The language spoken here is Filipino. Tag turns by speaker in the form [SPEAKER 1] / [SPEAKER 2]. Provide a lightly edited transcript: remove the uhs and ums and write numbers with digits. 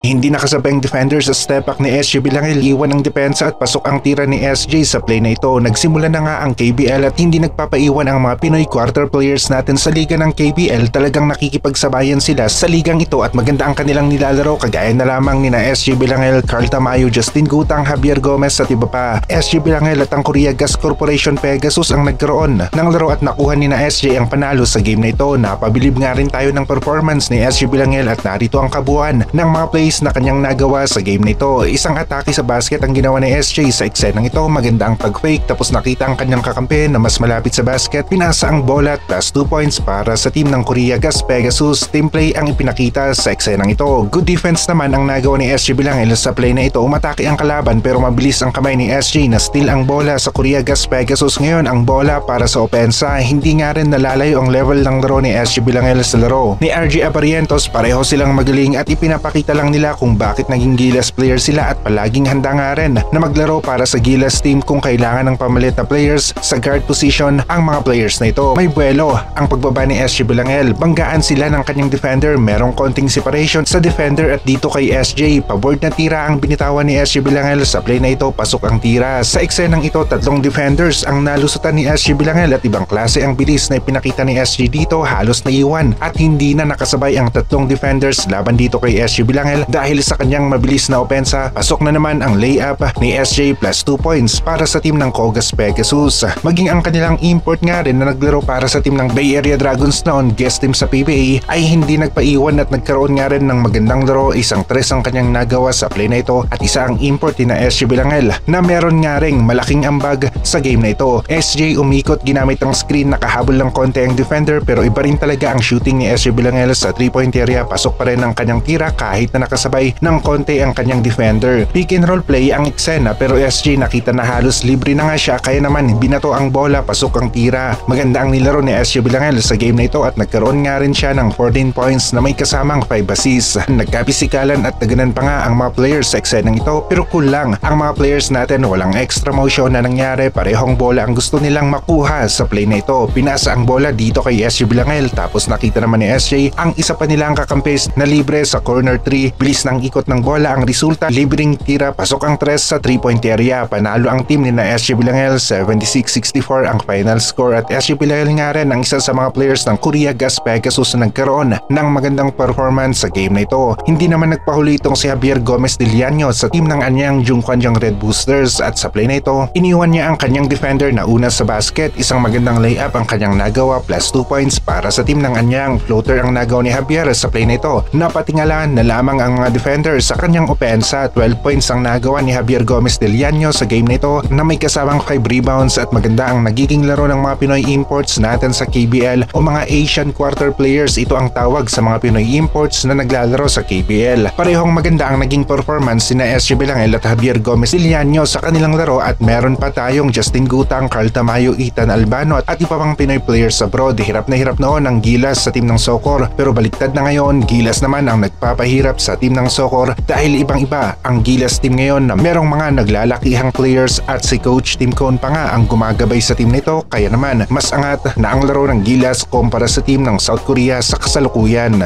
[SPEAKER 1] Hindi nakasabay ang defender sa step back ni SJ Bilangel, iwan ang depensa at pasok ang tira ni SJ sa play na ito. Nagsimula na nga ang KBL at hindi nagpapaiwan ang mga Pinoy quarter players natin sa liga ng KBL. Talagang nakikipagsabayan sila sa ligang ito at maganda ang kanilang nilalaro, kagaya na lamang ni na SJ Bilangel, Carl Tamayo, Justin Gutang, Javier Gomez at iba pa. SJ Bilangel at ang Korea Gas Corporation Pegasus ang nagkaroon ng laro at nakuha ni na SJ ang panalo sa game na ito. Napabilib nga rin tayo ng performance ni SJ Bilangel at narito ang kabuuan ng mga plays na kanyang nagawa sa game na ito. Isang atake sa basket ang ginawa ni SJ sa eksenang ito. Maganda ang pag-fake tapos nakita ang kanyang kakampi na mas malapit sa basket. Pinasa ang bola at plus 2 points para sa team ng Korea Gas Pegasus. Team play ang ipinakita sa eksenang ito. Good defense naman ang nagawa ni SJ Bilangel sa play na ito. Umatake ang kalaban pero mabilis ang kamay ni SJ na steal ang bola sa Korea Gas Pegasus. Ngayon ang bola para sa opensa. Hindi nga rin nalalayo ang level ng laro ni SJ Bilangel sa laro ni RJ Abarientos. Pareho silang magaling at ipinapakita lang nila kung bakit naging Gilas player sila at palaging handa nga rin na maglaro para sa Gilas team kung kailangan ng pamalit na players sa guard position ang mga players na ito. May buwelo ang pagbaba ni SJ Bilangel. Banggaan sila ng kanyang defender. Merong konting separation sa defender at dito kay SJ. Paboard na tira ang binitawan ni SJ Bilangel. Sa play na ito, pasok ang tira. Sa eksenang ito, tatlong defenders ang nalusutan ni SJ Bilangel at ibang klase ang bilis na ipinakita ni SJ dito. Halos naiwan at hindi na nakasabay ang tatlong defenders laban dito kay SJ Bilangel dahil sa kanyang mabilis na opensa. Pasok na naman ang layup ni SJ plus 2 points para sa team ng Kogas Pegasus. Maging ang kanilang import nga rin na naglaro para sa team ng Bay Area Dragons noon, guest team sa PBA, ay hindi nagpaiwan at nagkaroon nga rin ng magandang laro. Isang 3 ang kanyang nagawa sa play na ito at isa ang import ni na SJ Bilangel na meron nga ring malaking ambag sa game na ito. SJ umikot ginamit ang screen, nakahabol lang konti ang defender pero iba rin talaga ang shooting ni SJ Bilangel sa 3-point area. Pasok pa rin ang kanyang tira kahit na nakasabay ng konti ang kanyang defender. Pick and roll play ang eksena pero SJ nakita na halos libre na nga siya kaya naman binato ang bola, pasok ang tira. Maganda ang nilaro ni SJ Bilangel sa game na ito at nagkaroon nga rin siya ng 14 points na may kasamang 5 assists. Nagkapisikalan at naganan pa nga ang mga players sa eksenang ito pero cool lang ang mga players natin, walang extra motion na nangyari. Parehong bola ang gusto nilang makuha sa play na ito. Pinasa ang bola dito kay SJ Bilangel tapos nakita naman ni SJ ang isa pa nilang kakampes na libre sa corner 3. Bilis ng ikot ng bola ang resulta, libreng tira, pasok ang 3 sa 3-point area. Panalo ang team ni na SJ Bilangel, 76-64 ang final score at SJ Bilangel nga rin ang isa sa mga players ng Korea Gas Pegasus na nagkaroon ng magandang performance sa game na ito. Hindi naman nagpahuli itong si Javier Gomez de Llano sa team ng Anyang Jungkwanjang Red Boosters at sa play na ito, iniwan niya ang kanyang defender na una sa basket. Isang magandang layup ang kanyang nagawa plus 2 points para sa team ng Anyang. Floater ang nagawa ni Javier sa play na ito. Napatingalan na lamang ang mga defenders sa kanyang opensa. 12 points ang nagawa ni Javier Gomez de Llano sa game na ito na may kasamang 5 rebounds at maganda ang nagiging laro ng mga Pinoy imports natin sa KBL o mga Asian quarter players. Ito ang tawag sa mga Pinoy imports na naglalaro sa KBL. Parehong maganda ang naging performance ni SJ Bilangel at Javier Gomez de Llano sa kanilang laro at meron pa tayong Justin Gutang, Carl Tamayo, Ethan Albano at iba pang Pinoy players abroad. Hirap na hirap noon ang Gilas sa team ng Socor pero baliktad na ngayon, Gilas naman ang nagpapahirap sa team ng Socor dahil ibang-iba ang Gilas team ngayon na merong mga naglalakihang players at si Coach Tim Cone pa nga ang gumagabay sa team nito kaya naman mas angat na ang laro ng Gilas kumpara sa team ng South Korea sa kasalukuyan.